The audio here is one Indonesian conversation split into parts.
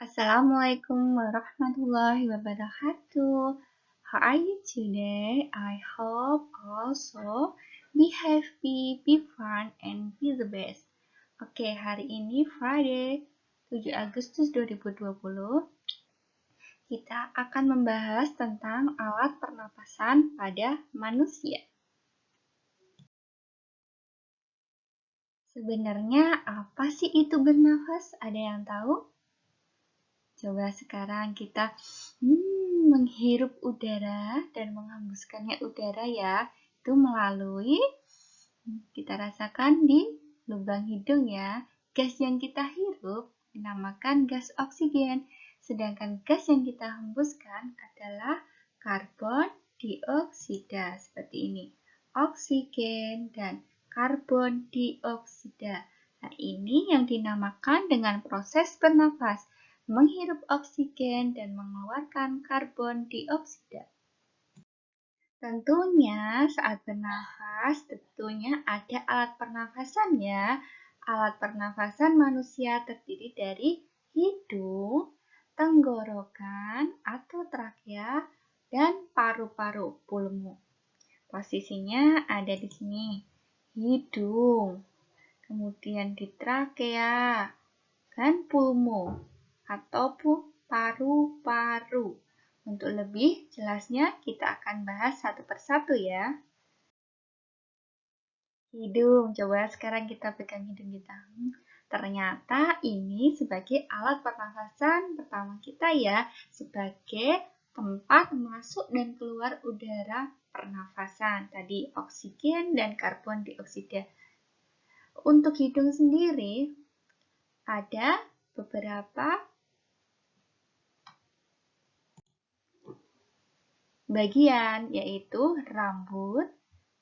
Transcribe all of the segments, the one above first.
Assalamualaikum warahmatullahi wabarakatuh. How are you today? I hope also be happy, be fun, and be the best. Oke, hari ini Friday 7 Agustus 2020. Kita akan membahas tentang alat pernapasan pada manusia. Sebenarnya apa sih itu bernafas? Ada yang tahu? Coba sekarang kita menghirup udara dan menghembuskannya udara ya. Itu melalui, kita rasakan di lubang hidung ya. Gas yang kita hirup dinamakan gas oksigen. Sedangkan gas yang kita hembuskan adalah karbon dioksida. Seperti ini. Oksigen dan karbon dioksida. Nah, ini yang dinamakan dengan proses bernafas. Menghirup oksigen dan mengeluarkan karbon dioksida. Tentunya saat bernafas, tentunya ada alat pernafasan ya. Alat pernafasan manusia terdiri dari hidung, tenggorokan atau trakea, dan paru-paru pulmu. Posisinya ada di sini. Hidung, kemudian di trakea, dan pulmu ataupun paru-paru. Untuk lebih jelasnya, kita akan bahas satu persatu ya. Hidung, coba sekarang kita pegang hidung kita. Ternyata ini sebagai alat pernafasan pertama kita ya, sebagai tempat masuk dan keluar udara pernafasan. Tadi oksigen dan karbon dioksida. Untuk hidung sendiri, ada beberapa bagian, yaitu rambut,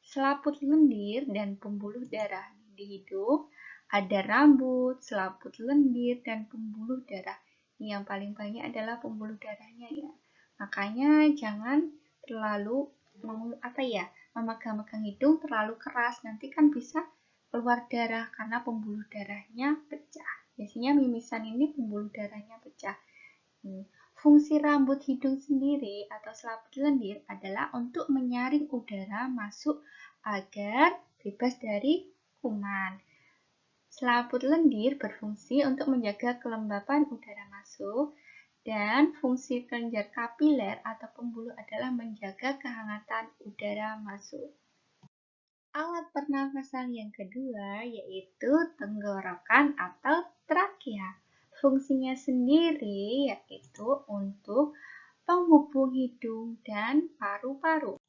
selaput lendir, dan pembuluh darah. Di hidung ada rambut, selaput lendir, dan pembuluh darah. Yang paling banyak adalah pembuluh darahnya ya. Makanya jangan terlalu memegang-megang hidung terlalu keras, nanti kan bisa keluar darah karena pembuluh darahnya pecah. Biasanya mimisan ini pembuluh darahnya pecah. Fungsi rambut hidung sendiri atau selaput lendir adalah untuk menyaring udara masuk agar bebas dari kuman. Selaput lendir berfungsi untuk menjaga kelembapan udara masuk, dan fungsi kelenjar kapiler atau pembuluh adalah menjaga kehangatan udara masuk. Alat pernafasan yang kedua yaitu tenggorokan atau trakea. Fungsinya sendiri yaitu untuk penghubung hidung dan paru-paru.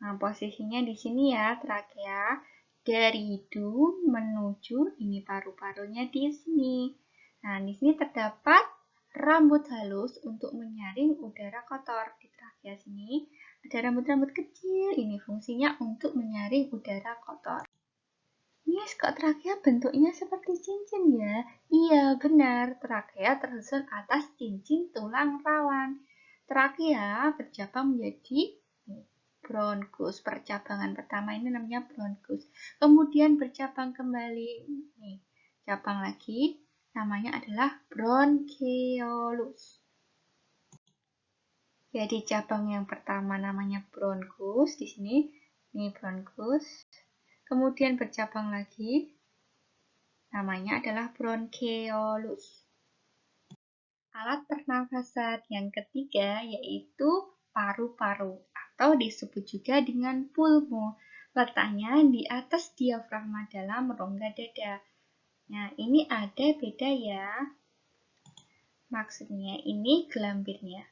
Nah, posisinya di sini ya, trakea dari hidung menuju ini paru-parunya di sini. Nah, di sini terdapat rambut halus untuk menyaring udara kotor. Di trakea sini ada rambut-rambut kecil, ini fungsinya untuk menyaring udara kotor. Yes, kok trakea bentuknya seperti cincin ya? Iya, benar. Trakea tersusun atas cincin tulang rawan. Trakea bercabang menjadi bronkus. Percabangan pertama ini namanya bronkus. Kemudian bercabang kembali. Nih, cabang lagi. Namanya adalah bronkeolus. Jadi cabang yang pertama namanya bronkus. Di sini, ini bronkus. Kemudian bercabang lagi, namanya adalah bronkeolus. Alat pernafasan yang ketiga yaitu paru-paru atau disebut juga dengan pulmu. Letaknya di atas diafragma dalam rongga dada. Nah, ini ada beda ya. Maksudnya ini gelambirnya.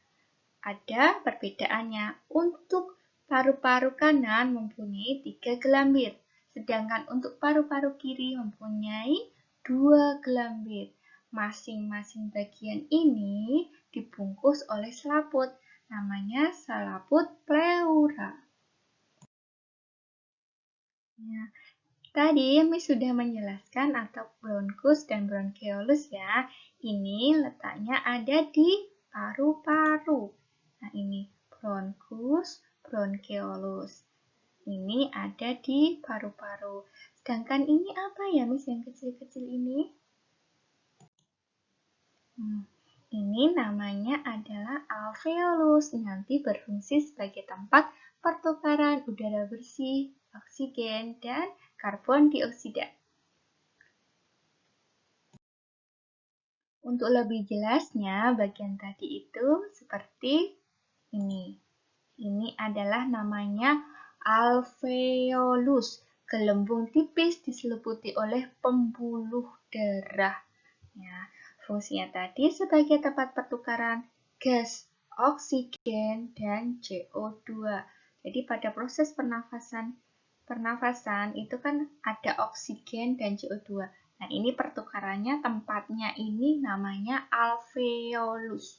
Ada perbedaannya. Untuk paru-paru kanan mempunyai 3 gelambir. Sedangkan untuk paru-paru kiri mempunyai 2 gelambir. Masing-masing bagian ini dibungkus oleh selaput. Namanya selaput pleura. Ya, tadi Miss sudah menjelaskan atau bronkus dan bronkeolus ya. Ini letaknya ada di paru-paru. Nah, ini bronkus, bronkeolus. Ini ada di paru-paru. Sedangkan ini apa ya, Miss, yang kecil-kecil ini? Ini namanya adalah alveolus, nanti berfungsi sebagai tempat pertukaran udara bersih, oksigen, dan karbon dioksida. Untuk lebih jelasnya, bagian tadi itu seperti ini. Ini adalah namanya alveolus, gelembung tipis diselimuti oleh pembuluh darah. Ya, fungsinya tadi sebagai tempat pertukaran gas, oksigen, dan CO2. Jadi pada proses pernafasan itu kan ada oksigen dan CO2. Nah, ini pertukarannya tempatnya ini namanya alveolus.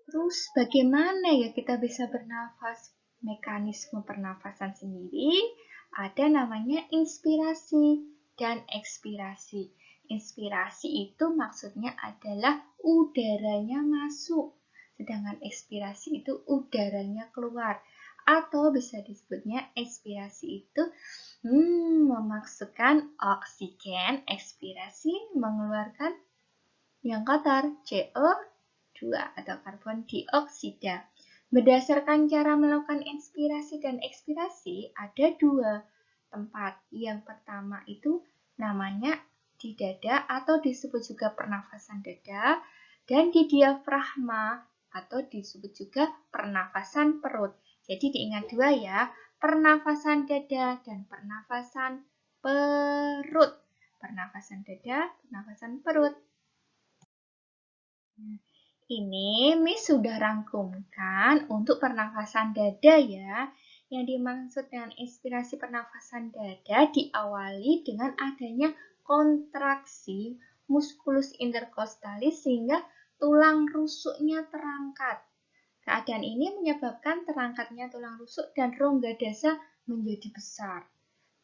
Terus bagaimana ya kita bisa bernafas? Mekanisme pernafasan sendiri ada namanya inspirasi dan ekspirasi. Inspirasi itu maksudnya adalah udaranya masuk, sedangkan ekspirasi itu udaranya keluar. Atau bisa disebutnya ekspirasi itu memasukkan oksigen, ekspirasi mengeluarkan yang kotor, CO2 atau karbon dioksida. Berdasarkan cara melakukan inspirasi dan ekspirasi, ada dua tempat. Yang pertama itu namanya di dada atau disebut juga pernafasan dada, dan di diafragma atau disebut juga pernafasan perut. Jadi diingat dua ya, pernafasan dada dan pernafasan perut. Pernafasan dada, pernafasan perut. Ini Miss sudah rangkumkan untuk pernafasan dada ya. Yang dimaksud dengan inspirasi pernafasan dada diawali dengan adanya kontraksi musculus intercostalis sehingga tulang rusuknya terangkat. Keadaan ini menyebabkan terangkatnya tulang rusuk dan rongga dada menjadi besar.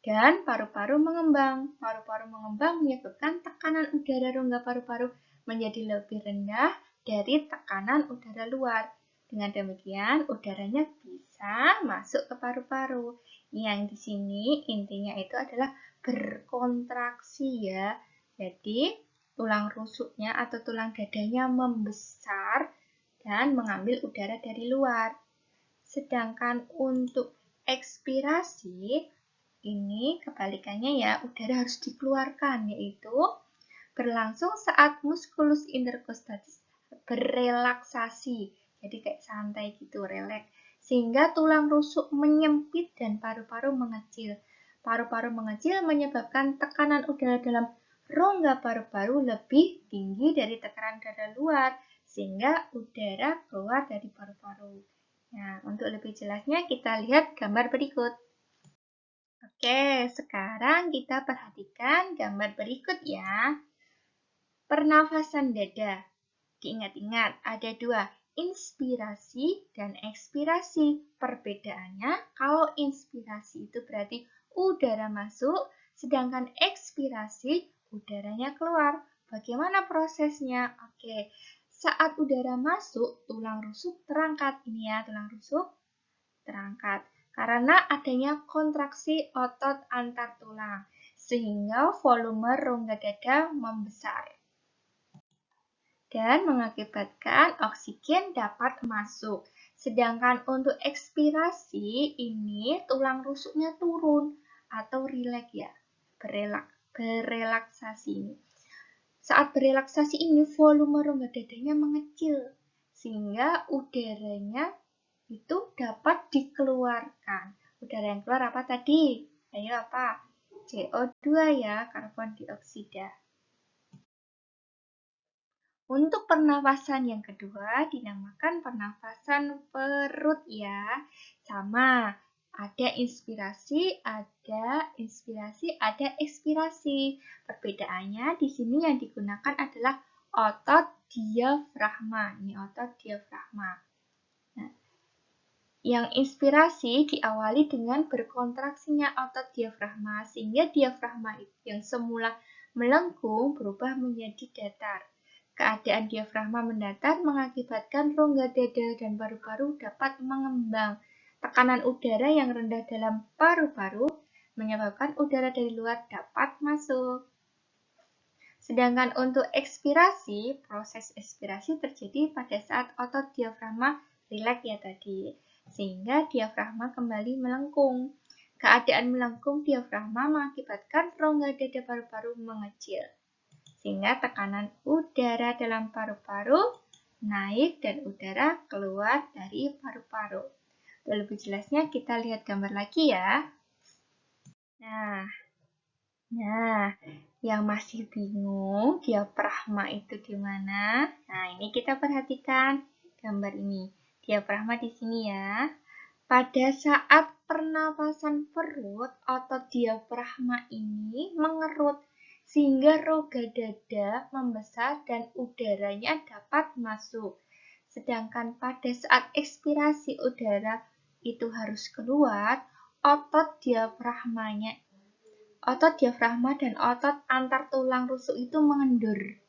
Dan paru-paru mengembang. Paru-paru mengembang menyebabkan tekanan udara rongga paru-paru menjadi lebih rendah dari tekanan udara luar. Dengan demikian, udaranya bisa masuk ke paru-paru. Yang di sini intinya itu adalah berkontraksi ya. Jadi, tulang rusuknya atau tulang dadanya membesar dan mengambil udara dari luar. Sedangkan untuk ekspirasi, ini kebalikannya ya, udara harus dikeluarkan, yaitu berlangsung saat musculus intercostalis berelaksasi. Jadi kayak santai gitu, relaks. Sehingga tulang rusuk menyempit dan paru-paru mengecil. Paru-paru mengecil menyebabkan tekanan udara dalam rongga paru-paru lebih tinggi dari tekanan udara luar, sehingga udara keluar dari paru-paru. Nah, untuk lebih jelasnya kita lihat gambar berikut. Oke, sekarang kita perhatikan gambar berikut ya. Pernafasan dada. Diingat-ingat, ada dua, inspirasi dan ekspirasi. Perbedaannya, kalau inspirasi itu berarti udara masuk, sedangkan ekspirasi udaranya keluar. Bagaimana prosesnya? Oke, saat udara masuk, tulang rusuk terangkat. Ini ya, tulang rusuk terangkat. Karena adanya kontraksi otot antar tulang, sehingga volume rongga dada membesar dan mengakibatkan oksigen dapat masuk. Sedangkan untuk ekspirasi ini tulang rusuknya turun atau rileks ya, berelaksasi ini. Saat berelaksasi ini volume rongga dadanya mengecil sehingga udaranya itu dapat dikeluarkan. Udara yang keluar apa tadi? Ayo apa? CO2 ya, karbon dioksida. Untuk pernafasan yang kedua dinamakan pernafasan perut ya. Sama, ada inspirasi, ada ekspirasi. Perbedaannya di sini yang digunakan adalah otot diafragma. Ini otot diafragma. Nah, yang inspirasi diawali dengan berkontraksinya otot diafragma sehingga diafragma yang semula melengkung berubah menjadi datar. Keadaan diafragma mendatar mengakibatkan rongga dada dan paru-paru dapat mengembang. Tekanan udara yang rendah dalam paru-paru menyebabkan udara dari luar dapat masuk. Sedangkan untuk ekspirasi, proses ekspirasi terjadi pada saat otot diafragma rileks ya tadi, sehingga diafragma kembali melengkung. Keadaan melengkung diafragma mengakibatkan rongga dada paru-paru mengecil, sehingga tekanan udara dalam paru-paru naik dan udara keluar dari paru-paru. Lebih jelasnya kita lihat gambar lagi ya. Nah, yang masih bingung diafragma itu di mana? Nah, ini kita perhatikan gambar ini. Diafragma di sini ya. Pada saat pernapasan perut, otot diafragma ini mengerut sehingga rongga dada membesar dan udaranya dapat masuk. Sedangkan pada saat ekspirasi udara itu harus keluar, otot diafragma dan otot antar tulang rusuk itu mengendur.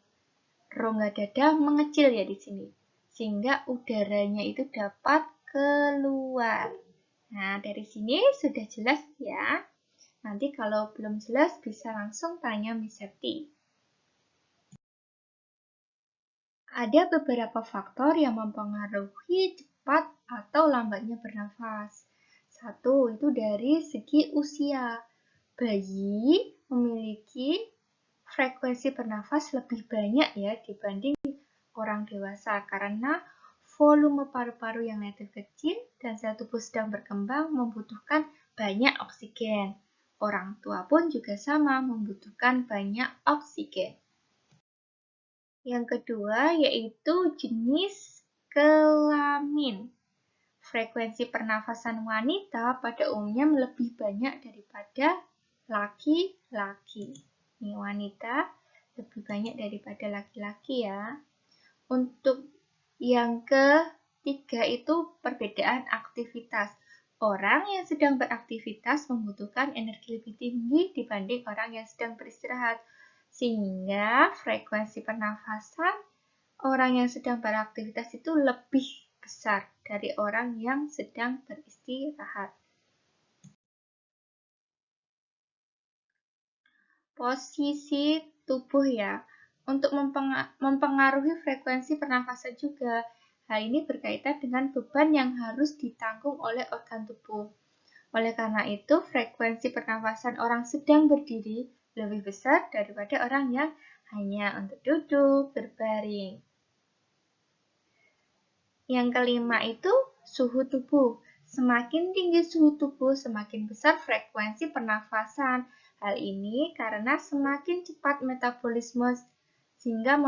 Rongga dada mengecil ya di sini, sehingga udaranya itu dapat keluar. Nah, dari sini sudah jelas ya. Nanti kalau belum jelas bisa langsung tanya Miss Septi. Ada beberapa faktor yang mempengaruhi cepat atau lambatnya bernafas. Satu, itu dari segi usia. Bayi memiliki frekuensi bernafas lebih banyak ya dibanding orang dewasa karena volume paru-paru yang relatif kecil dan sel tubuh sedang berkembang membutuhkan banyak oksigen. Orang tua pun juga sama membutuhkan banyak oksigen. Yang kedua yaitu jenis kelamin. Frekuensi pernafasan wanita pada umumnya lebih banyak daripada laki-laki. Ini wanita lebih banyak daripada laki-laki ya. Untuk yang ketiga itu perbedaan aktivitas. Orang yang sedang beraktivitas membutuhkan energi lebih tinggi dibanding orang yang sedang beristirahat. Sehingga frekuensi pernafasan orang yang sedang beraktivitas itu lebih besar dari orang yang sedang beristirahat. Posisi tubuh ya, untuk mempengaruhi frekuensi pernafasan juga. Hal ini berkaitan dengan beban yang harus ditanggung oleh organ tubuh. Oleh karena itu, frekuensi pernafasan orang sedang berdiri lebih besar daripada orang yang hanya untuk duduk, berbaring. Yang kelima itu suhu tubuh. Semakin tinggi suhu tubuh, semakin besar frekuensi pernafasan. Hal ini karena semakin cepat metabolisme sehingga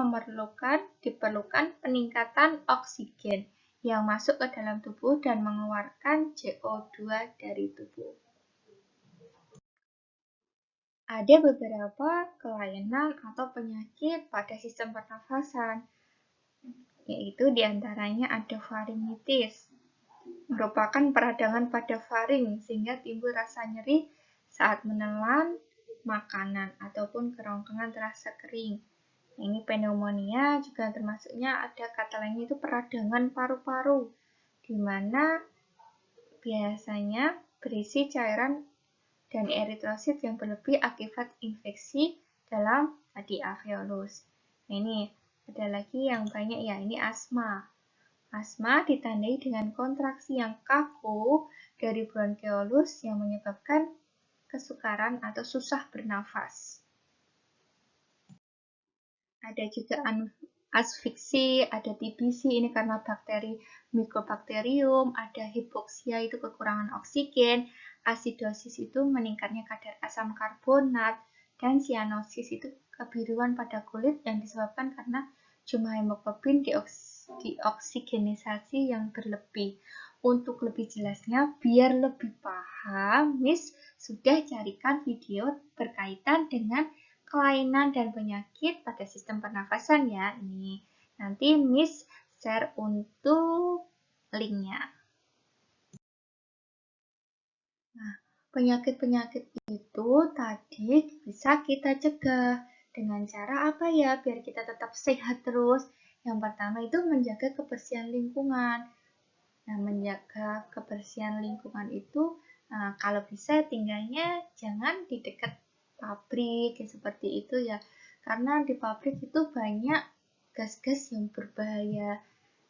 diperlukan peningkatan oksigen yang masuk ke dalam tubuh dan mengeluarkan CO2 dari tubuh. Ada beberapa kelainan atau penyakit pada sistem pernafasan, yaitu diantaranya ada faringitis, merupakan peradangan pada faring sehingga timbul rasa nyeri saat menelan makanan ataupun kerongkongan terasa kering. Ini pneumonia juga termasuknya ada kata lainnya itu peradangan paru-paru, di mana biasanya berisi cairan dan eritrosit yang berlebih akibat infeksi dalam tadi alveolus. Ini ada lagi yang banyak ya, ini asma. Asma ditandai dengan kontraksi yang kaku dari bronkeolus yang menyebabkan kesukaran atau susah bernafas. Ada juga asfiksi, ada TBC, ini karena bakteri Mycobacterium, ada hipoksia, itu kekurangan oksigen, asidosis itu meningkatnya kadar asam karbonat, dan cyanosis itu kebiruan pada kulit yang disebabkan karena jumlah hemoglobin dioksigenisasi yang berlebih. Untuk lebih jelasnya, biar lebih paham, Miss sudah carikan video berkaitan dengan kelainan dan penyakit pada sistem pernafasan ya. Ini nanti Miss share untuk linknya. Nah, penyakit-penyakit itu tadi bisa kita cegah dengan cara apa ya biar kita tetap sehat terus. Yang pertama itu menjaga kebersihan lingkungan. Nah, menjaga kebersihan lingkungan itu kalau bisa tinggalnya jangan di dekat pabrik seperti itu ya. karena di pabrik itu banyak gas-gas yang berbahaya.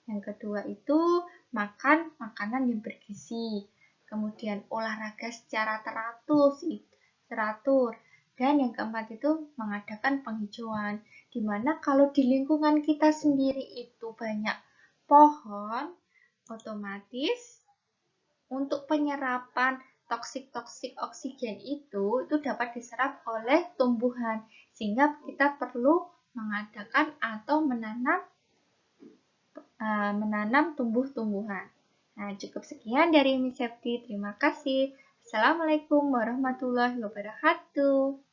Yang kedua itu makan makanan yang bergizi, kemudian olahraga secara teratur, dan yang keempat itu mengadakan penghijauan, di mana kalau di lingkungan kita sendiri itu banyak pohon, otomatis untuk penyerapan toksik-toksik oksigen itu dapat diserap oleh tumbuhan, sehingga kita perlu mengadakan atau menanam tumbuh-tumbuhan. Nah, cukup sekian dari Miss Septi. Terima kasih. Assalamualaikum warahmatullahi wabarakatuh.